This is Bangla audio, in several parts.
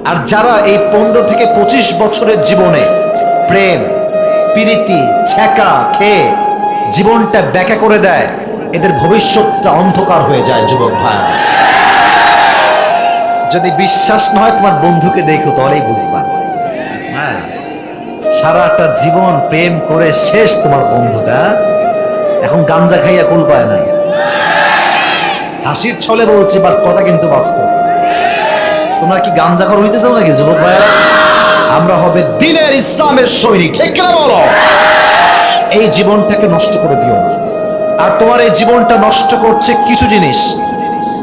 আর যারা এই 15 থেকে 25 বছরের জীবনে প্রেম প্রীতি ছেঁকা খেয়ে জীবনটা ব্যাখ্যা করে দেয়, এদের ভবিষ্যৎটা অন্ধকার হয়ে যায়। যুবক ভাই, যদি বিশ্বাস না হয় তোমার বন্ধুকে দেখো, তাহলেই বুঝবা। হ্যাঁ, সারাটা জীবন প্রেম করে শেষ তোমার বন্ধুটা, এখন গাঞ্জা খাইয়া কুল পায় না। হাসির ছলে বলছি, বাট কথা কিন্তু বাস্তব। তোমরা কি গাঞ্জাখর হইতে চাও নাকি যুবক ভাইয়েরা? আমরা হবে দ্বীনের ইসলামের সৈনিক, ঠিক কিনা বলো? এই জীবনটাকে নষ্ট করে দিও না। আর তোমার এই জীবনটা নষ্ট করছে কিছু জিনিস,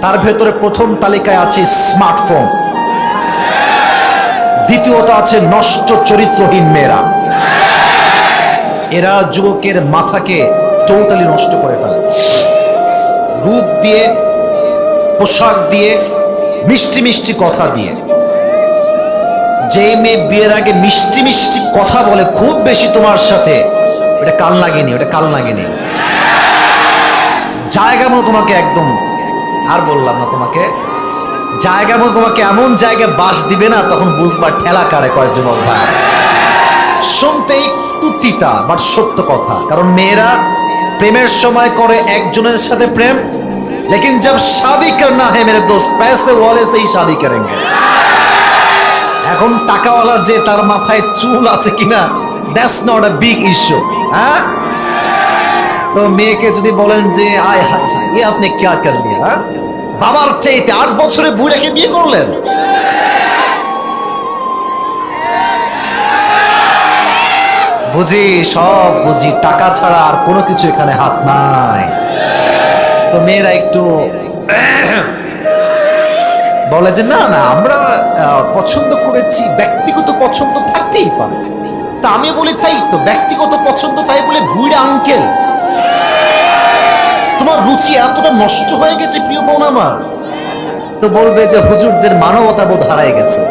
তার ভেতরে প্রথম তালিকায় আছে স্মার্টফোন, দ্বিতীয়ত আছে নষ্ট চরিত্রহীন মেয়েরা। এরা যুবকের মাথাকে টোটালি নষ্ট করে ফেলে। রূপ দিয়ে, পোশাক দিয়ে, মিষ্টি মিষ্টি কথা দিয়ে। যে মেয়ে বিয়ের আগে মিষ্টি মিষ্টি কথা বলে খুব বেশি তোমার সাথে, ওটা কাল লাগেনি, ওটা কাল লাগেনি। জায়গা মতো তোমাকে একদম, আর বললাম না তোমাকে, জায়গা মতো তোমাকে এমন জায়গায় বাস দিবে না, তখন বুঝবা ঠেলা কারে কয়। যুবক ভাই, শুনতে একটু তিতা বাট সত্য কথা। কারণ মেয়েরা প্রেমের সময় করে একজনের সাথে প্রেম, लेकिन जब शादी करना है मेरे दोस्त, पैसे वाले से ही शादी करेंगे। এখন টাকাওয়ালা যে তার মাথায় চুল আছে কিনা, that's not a big issue. হ্যাঁ, তো মেয়েকে যদি বলেন যে আয় হায় হায়, ये आपने क्या कर लिया, হ্যাঁ, বাবার চাইতে 8 বছরে বুড়াকে বিয়ে করলেন। বুঝি, সব বুঝি, টাকা ছাড়া আর কোনো কিছু এখানে হাত নাই। তো মেয়েরা একটু বলে যে না না, আমরা পছন্দ করেছি, ব্যক্তিগত পছন্দ থাকতেই পারে। তা আমি বলি তাই তো, ব্যক্তিগত পছন্দ তাই বলে বুড়া আঙ্কেল তোমার রুচি এতটা নষ্ট হয়ে গেছে প্রিয় বোন আমার, তো বলবে যে হুজুরদের মানবতা বোধ হারায় গেছে।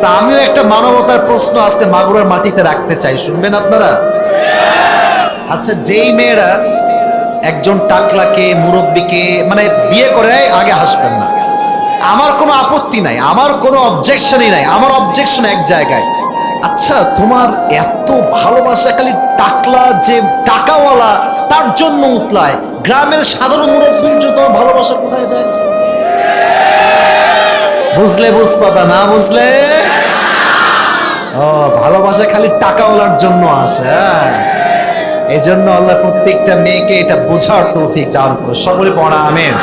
তা আমিও একটা মানবতার প্রশ্ন আজকে মাগুরার মাটিতে রাখতে চাই, শুনবেন আপনারা? আচ্ছা, যেই মেয়েরা একজন টাকলাকে, মুরব্বীকে মানে বিয়ে করে, আগে হাসবেন না, আমার কোনো আপত্তি নাই, আমার কোনো অবজেকশনই নাই। আমার অবজেকশন এক জায়গায়, আচ্ছা তোমার এত ভালোবাসা খালি টাকলা যে টাকাওয়ালা তার জন্য উতলায়, গ্রামের সাধারণ মুরব্বীর জন্য তোমার ভালোবাসা কোথায় যায়? বুঝলে বুঝপাতা, না বুঝলে ও, ভালোবাসা খালি টাকাওয়ালার জন্য আসে। এই জন্য আল্লাহ প্রত্যেকটা মেয়েকে এটা বোঝার তৌফিক দান করো। সকলে পড়া আমিন।